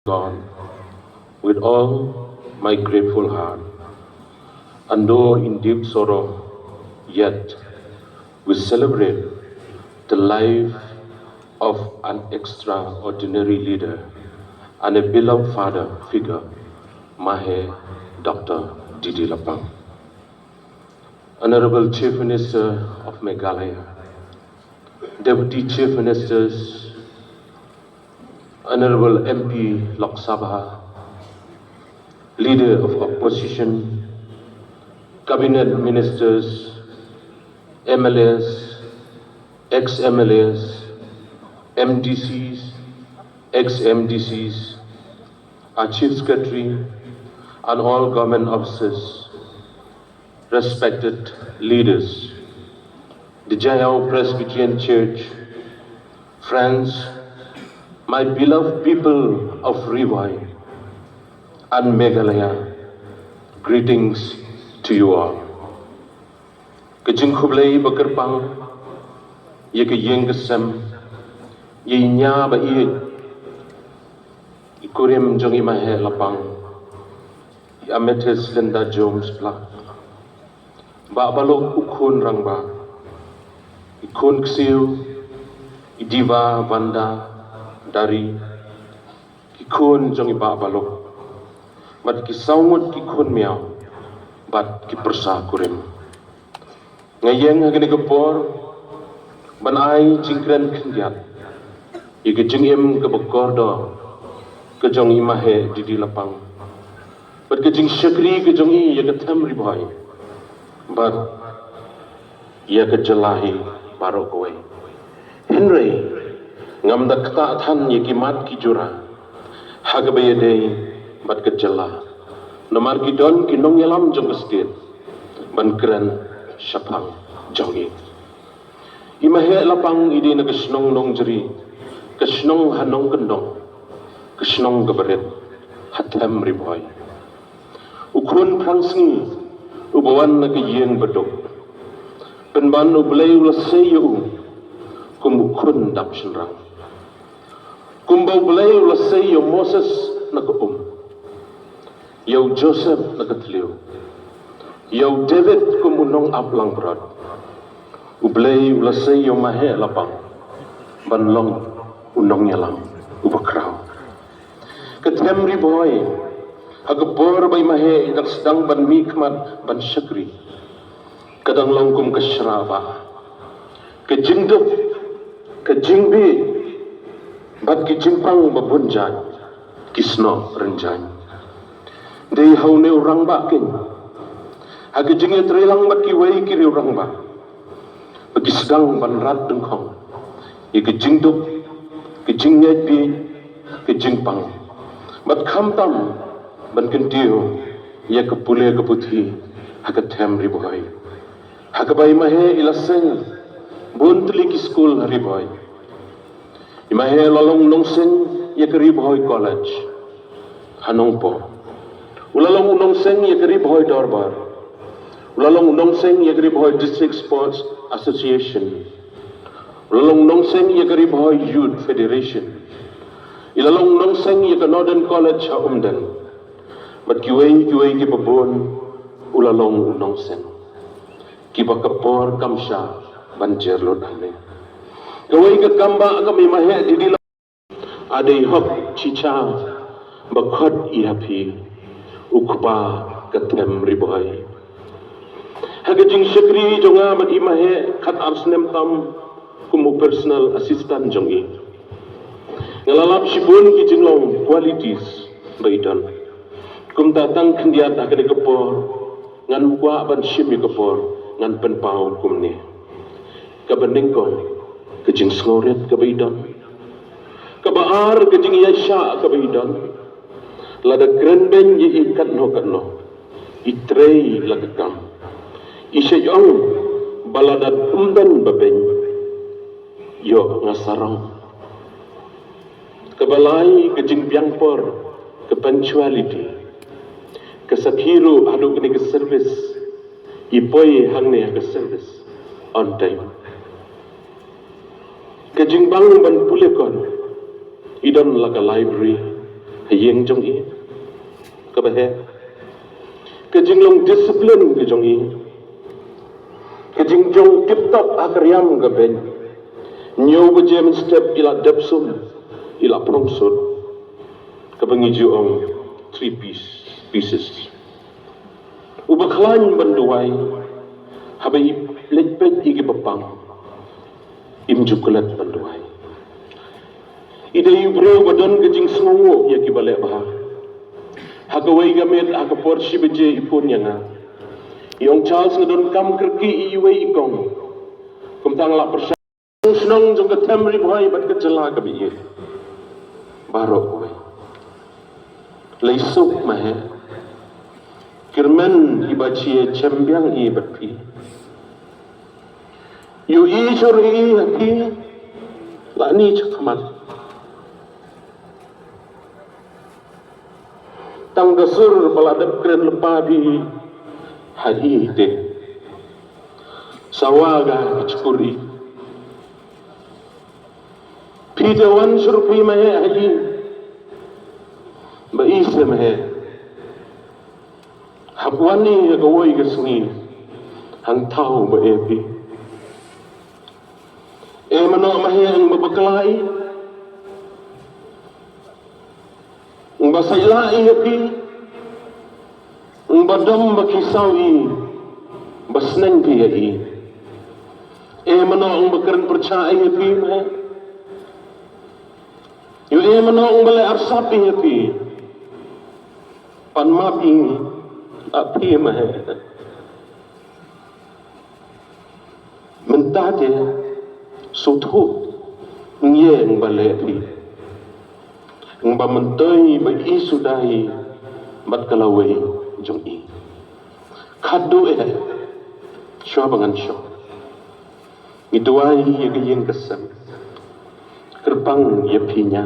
God with all my grateful heart. And though in deep sorrow, yet we celebrate the life of an extraordinary leader and a beloved father figure, Mahe Dr. Didi Lapang. Honorable Chief Minister of Meghalaya, Deputy Chief Ministers, Honorable MP Lok Sabha, Leader of Opposition, Cabinet Ministers, MLAs, ex-MLAs, MDCs, ex-MDCs, our Chief Secretary, and all government officers, respected leaders, the Jayao Presbyterian Church, friends, my beloved people of Rivai and Meghalaya, greetings to you all. Kajing khublai bakarpang, ye ke yeng kesem, ye nya ba iye, ikurim jong imahe lapang, ametes Linda Jones plak, ba balok ukun rang ba, ikun ksiu, idiva Vanda dari, ikun jong iba balok, bat kisaungut ikun miao, bat kipersa kurim. Ngayeng hagani kapor, ban ai jingkren kendiat, ike jingim ke bekordo, ke jong imahe Didi Lapang, bat ke jing syakri ke jong i ke tem riboy, bat ia ke jelahi baro kowe. Henry, ngam da kata than ye kimat ki jura, hagabaye day, bat ke jelah, nomar ki don ki nong yalam jong kesket, ban keren syapang jongi. Imahe lapang idi na kesnong nong jeri, kesnong hanong kendong, kesnong geberit, hatem riboy. Ukun prangsni, ubawan na kiyeng bedok, penban ublay ulasay yu, kumukun dap senrang. Kumbau blay ulasay yu Moses na Yaw Joseph na katliw, yaw David kumunong aplang brad, ublay ulasay yaw Mahe Lapang, banlong unong yalang ubakraw. Katem riboy, hagapor bay Mahe idak sedang ban mikmat ban syakri, kadang langkum kasyaraba, kajingdup, kajingbi, bat kijimpang babunjan, kisno renjan. Day haune urang bakin, hagi jingit rilang bat kiway kiri urang ba, bagi sedang banrat dengkong, ike jingdup, kejingnyat bi, kejingpang, bat kamtam, ban kentiu, ia kepule keputi, haga tem riboy, haga bay Mahe ilaseng, buntli ki school riboy, imahe lalong nongseng, ia ke riboy college, hanong po. Ulalong unong seng ye kerib hoy dorbar. Ulalong unong seng ye kerib hoy district sports association. Ulalong unong seng ye kerib hoy youth federation. Ilalong unong seng ye ke Northern College ha umdan. Bat kiway ki babon ulalong unong seng. Kiba kapor kamsha banjer lo dane. Kaway ke kamba kami Mahe Didi adai hok cica bakhot iapi. Ukba katem riboy. Hagajing syakri jonga mat imahe kat arsnem tam kumu personal assistant jongi. Ngalalap sibun ki jinglong qualities baidan. Kum tatang kendiat agane kepor ngan kwa ban syimi kepor ngan penpau kumni. Kabening ko kejing sngoret ke baidan. Kabaar kejing yasha ke baidan. Lada grandben ye ikat no, itrei lagakam. Isya yong baladat umdan baben, yo ngasarang. Kebalai kejing piangpor, ke punctuality, kesakiru adu kini ke service, ipoi hangne ke service on time. Kejing bang ban pulekon, idon laga library, hayeng jong i ka ba he ka jing long discipline ka jong i ka jing jong tip top akriam ka ben nyo ba jem step ila depsum ila prongsur ka bangi ju ong 3 pieces ubaklan banduai habai lekpet igi bapang im jukulat banduai ida yubro badon gajing sngo ya kibale bah hagawai gamet agapor shibeje ipun yanga yong Charles ngadon kam kerki iwe ikong kumtang la persa snong jong katamri boy bat kecela ka biye barok we leisuk mahe kirman ibachi chambyang i batpi yu i chori haki la ni chakmat tang dasur baladap keren lepa di hari ite sawaga ichkuri pidawan surpi mahe haji ba ise mahe hapwani gawai gasngi hang tau ba epi mano mahe ang mabaklai ang basailai epi ang badam bakisawi basnang piyai mano ang bakaran percaya epi mahe yu mano ang balay arsapi epi panmapi api mahe mentate sutu nye ang balay api ang bamantoy ba isudai bat kalaway jong i kado syua bangan syua ituai yagayeng kasam kerbang yapinya